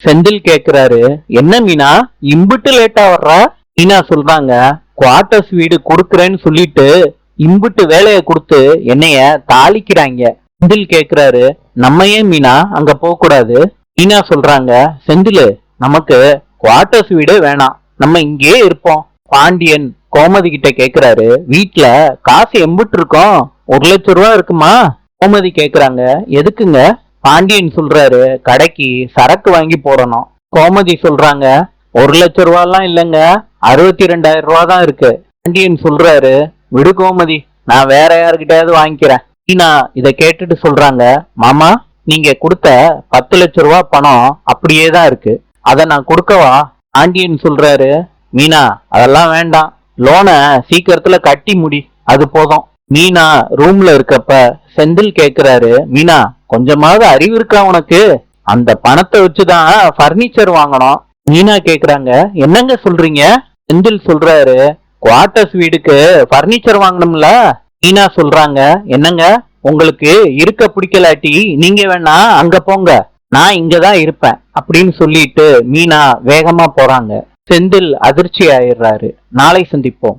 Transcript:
செந்தில் கேக்குறாரு, என்ன மீனா இம்புட்டு லேட்டா வர்றா? மீனா சொல்றாங்க, குவார்டர்ஸ் வீடு கொடுக்கறேன்னு சொல்லிட்டு இம்புட்டு வேலைய கொடுத்து என்னைய தாளிக்கிறாங்க. செந்தில் கேக்குறாரு, நம்ம ஏன் மீனா அங்க போக கூடாது? மீனா சொல்றாங்க, செந்தில் நமக்கு குவார்டர்ஸ் வீடே வேணாம், நம்ம இங்கேயே இருப்போம். பாண்டியன் கோமதி கிட்ட கேக்குறாரு, வீட்ல காசு எம்புட்டு இருக்கோம்? 1,00,000 ரூபா இருக்குமா? கோமதி கேக்குறாங்க, எதுக்குங்க? பாண்டியன் சொல்றாரு, கடைக்கு சரக்கு வாங்கி போடணும். கோமதி சொல்றாங்க, 1,00,000 ரூபாலாம் இல்லைங்க, 62,000 ரூபா தான் இருக்கு. பாண்டியன் சொல்றாரு, விடு கோமதி, நான் வேற யாருக்கிட்டயாவது வாங்கிக்கிறேன். மீனா இத கேட்டுட்டு சொல்றாங்க, மாமா நீங்க கொடுத்த 10,00,000 ரூபா பணம் அப்படியே தான் இருக்கு, அதை நான் கொடுக்கவா? பாண்டியன் சொல்றாரு, மீனா அதெல்லாம் வேண்டாம், லோனை சீக்கிரத்துல கட்டி முடி, அது போதும். மீனா ரூம்ல இருக்கப்ப செந்தில் கேக்குறாரு, மீனா கொஞ்சமாவது அறிவு இருக்கா உனக்கு? அந்த பணத்தை வச்சுதான் பர்னிச்சர் வாங்கணும். மீனா கேக்குறாங்க, என்னங்க சொல்றீங்க? செந்தில் சொல்றாரு, குவார்டர்ஸ் வீடுக்கு பர்னிச்சர் வாங்கணும்ல. மீனா சொல்றாங்க, என்னங்க உங்களுக்கு இருக்க பிடிக்கலாட்டி நீங்க வேணா அங்க போங்க, நான் இங்கதான் இருப்பேன் அப்படின்னு சொல்லிட்டு மீனா வேகமா போறாங்க. செந்தில் அதிர்ச்சி ஆயிடுறாரு. நாளை சந்திப்போம்.